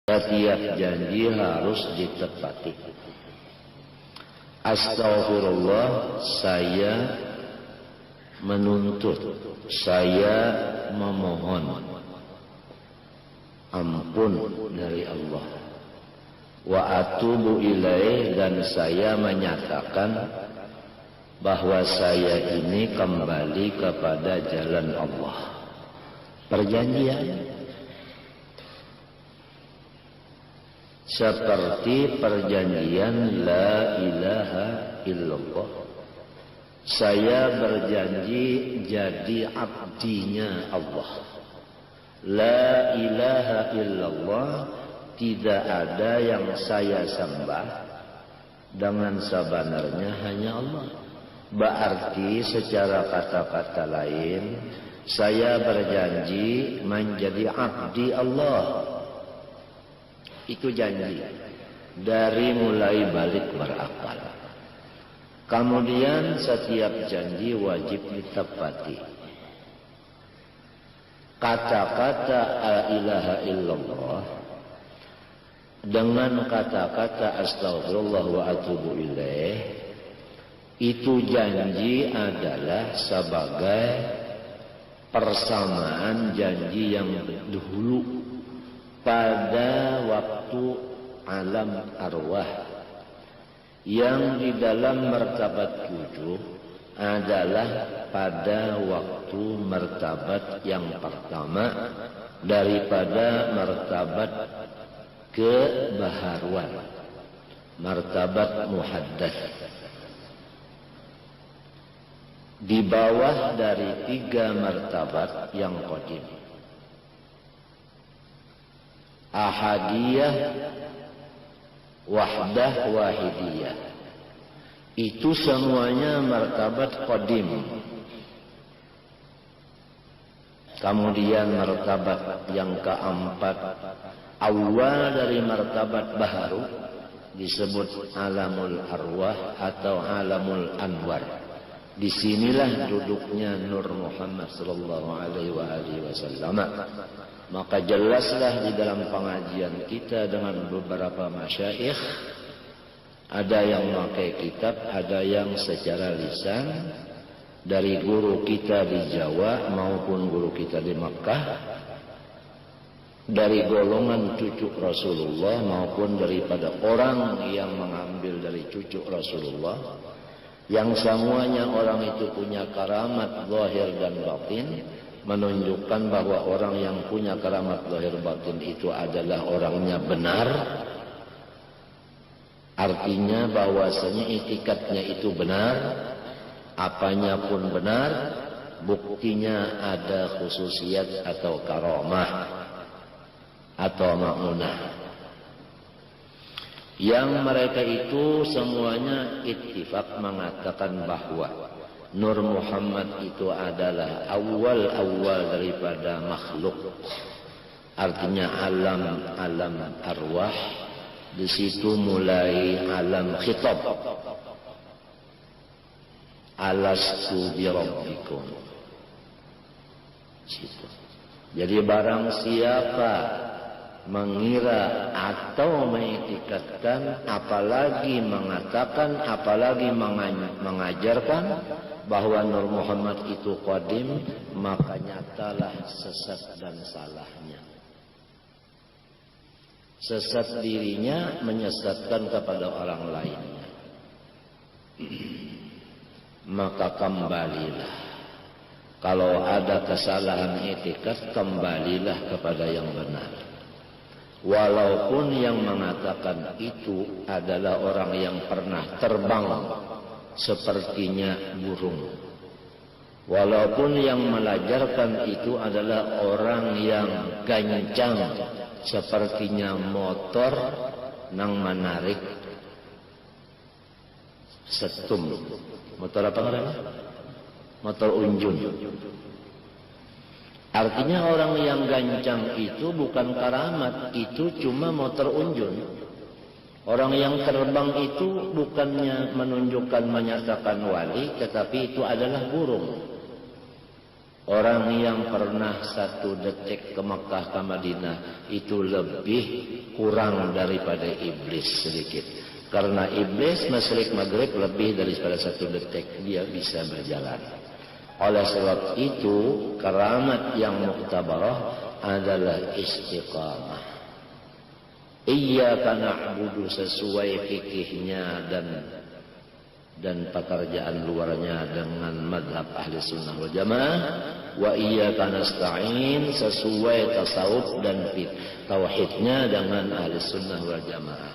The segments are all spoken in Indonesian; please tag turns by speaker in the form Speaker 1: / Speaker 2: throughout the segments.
Speaker 1: Setiap janji harus ditepati. Astaghfirullah, saya menuntut, saya memohon ampun dari Allah. Wa atubu ilaih, dan saya menyatakan bahwa saya ini kembali kepada jalan Allah. Perjanjian seperti perjanjian la ilaha illallah. Saya berjanji jadi abdinya Allah. La ilaha illallah, tidak ada yang saya sembah dengan sebenarnya hanya Allah. Berarti secara kata-kata lain, saya berjanji menjadi abdi Allah. Itu janji dari mulai balik berakal. Kemudian setiap janji wajib ditepati. Kata-kata la ilaha illallah dengan kata-kata astaghfirullah wa atubu ilaih, itu janji adalah sebagai persamaan janji yang dahulu pada waktu alam arwah, yang di dalam martabat 7 adalah pada waktu martabat yang pertama daripada martabat kebaharuan, martabat muhaddats. Di bawah dari 3 martabat yang qadim, ahadiyah, wahdah, wahidiyah, itu semuanya martabat qadim. Kemudian martabat yang keempat, awal dari martabat baharu, disebut alamul arwah atau alamul anwar. Disinilah duduknya Nur Muhammad sallallahu alaihi wasallam. Maka jelaslah di dalam pengajian kita dengan beberapa masyayikh, ada yang memakai kitab, ada yang secara lisan, dari guru kita di Jawa maupun guru kita di Makkah, dari golongan cucu Rasulullah maupun daripada orang yang mengambil dari cucu Rasulullah, yang semuanya orang itu punya karamat zahir dan batin, menunjukkan bahwa orang yang punya karamat zahir batin itu adalah orangnya benar. Artinya bahwasanya itikadnya itu benar, apanya pun benar, buktinya ada khususiyat atau karamah atau ma'unah. Yang mereka itu semuanya ittifaq mengatakan bahwa Nur Muhammad itu adalah awal-awal daripada makhluk. Artinya alam arwah. Di situ mulai alam khitab. Alastu bi rabbikum. Situ. Jadi barang siapa mengira atau mengitikadkan, apalagi mengatakan, apalagi mengajarkan bahwa Nur Muhammad itu qadim, maka nyatalah sesat dan salahnya. Sesat dirinya, menyesatkan kepada orang lainnya. Maka kembalilah. Kalau ada kesalahan itikad, kembalilah kepada yang benar. Walaupun yang mengatakan itu adalah orang yang pernah terbang sepertinya burung. Walaupun yang melajarkan itu adalah orang yang gancang sepertinya motor nang menarik setum. Motor apa namanya? Motor unjun. Artinya orang yang gancang itu bukan karamat, itu cuma motor unjun. Orang yang terbang itu bukannya menunjukkan, menyatakan wali, tetapi itu adalah burung. Orang yang pernah 1 detik ke Mekah ke Madinah itu lebih kurang daripada iblis sedikit. Karena iblis masyrik maghrib lebih daripada 1 detik dia bisa berjalan. Oleh sebab itu keramat yang muktabarah adalah istiqamah. Iyyaka na'budu sesuai fikihnya dan pekerjaan luarnya dengan madhab ahli sunnah wal jamaah. Wa iyyaka nasta'in sesuai tasawuf dan tauhidnya dengan ahli sunnah wal jamaah.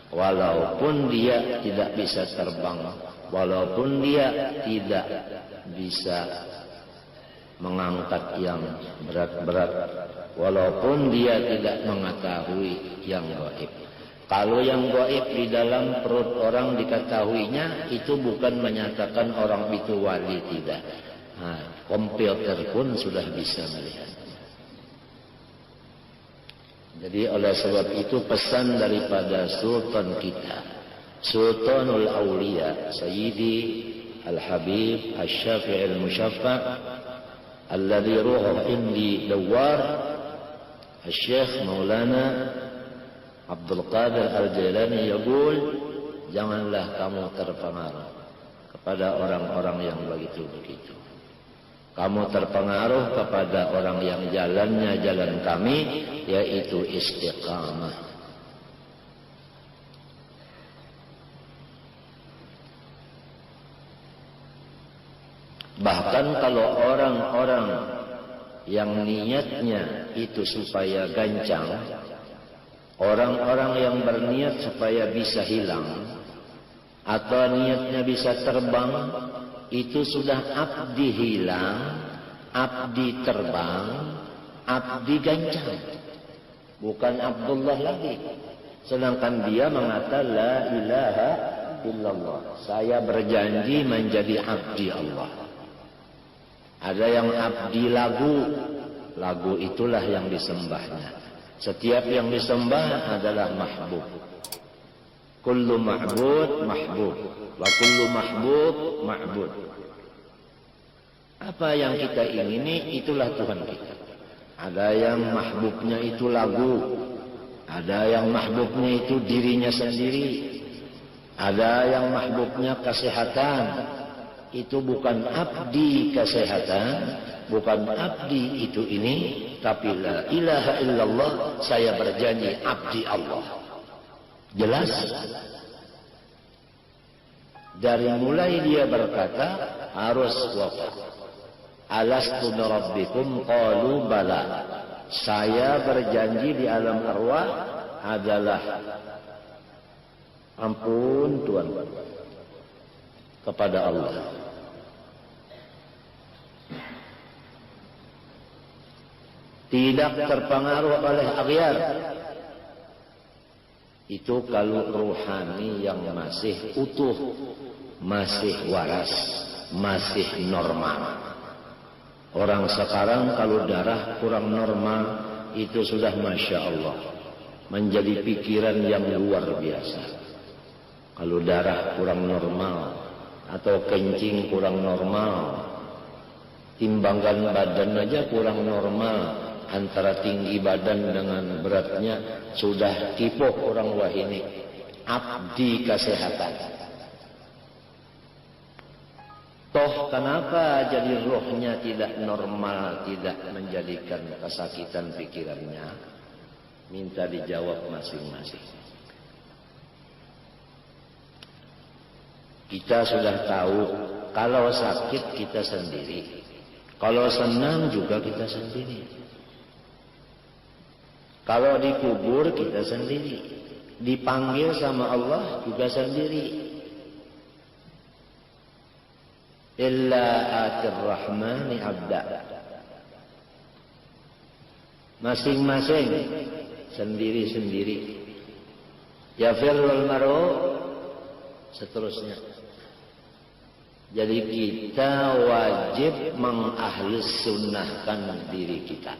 Speaker 1: Walaupun dia tidak bisa terbang, walaupun dia tidak bisa mengangkat yang berat-berat, walaupun dia tidak mengetahui yang gaib. Kalau yang gaib di dalam perut orang diketahuinya, itu bukan menyatakan orang itu wali, tidak. Nah, komputer pun sudah bisa melihat. Jadi oleh sebab itu pesan daripada sultan kita, Sultanul Auliya Sayyidi Al-Habib Al-Syafi'i Al-Musyaffa' alladhi ruhuh indi dawar Al-Syekh Maulana Abdul Qadir Al-Jailani yaqul, janganlah kamu terpengaruh kepada orang-orang yang begitu-begitu. Kamu terpengaruh kepada orang yang jalannya jalan kami, yaitu istiqamah. Bahkan kalau orang-orang yang niatnya itu supaya gancang, orang-orang yang berniat supaya bisa hilang, atau niatnya bisa terbang, itu sudah abdi hilang, abdi terbang, abdi gancang, bukan Abdullah lagi. Sedangkan dia mengatakan la ilaha illallah, saya berjanji menjadi abdi Allah. Ada yang abdi lagu, lagu itulah yang disembahnya. Setiap yang disembah adalah mahbub. Kullu ma'bud mahbub wa kullu mahbub ma'bud. Apa yang kita ingini itulah Tuhan kita. Ada yang mahbubnya itu lagu, ada yang mahbubnya itu dirinya sendiri, ada yang mahbubnya kesehatan. Itu bukan abdi kesehatan, bukan abdi itu ini, tapi la ilaha illallah, saya berjanji abdi Allah. Jelas? Dari mulai dia berkata harus wafat. Alastu bi rabbikum qalu bala. Saya berjanji di alam arwah adalah ampun Tuhan kepada Allah. Tidak terpengaruh oleh aghyar. Itu kalau ruhani yang masih utuh, masih waras, masih normal. Orang sekarang kalau darah kurang normal, itu sudah Masya Allah, menjadi pikiran yang luar biasa. Kalau darah kurang normal, atau kencing kurang normal, timbangan badan aja kurang normal, antara tinggi badan dengan beratnya sudah tipuh orang wahini, abdi kesehatan. Toh kenapa jadi rohnya tidak normal, tidak menjadikan kesakitan pikirannya? Minta dijawab masing-masing. Kita sudah tahu kalau sakit kita sendiri, kalau senang juga kita sendiri. Kalau dikubur kita sendiri, dipanggil sama Allah juga sendiri. Illa atir rahmani abda. Masing-masing sendiri-sendiri. Yafirul maru seterusnya. Jadi kita wajib mengahlus sunnahkan diri kita.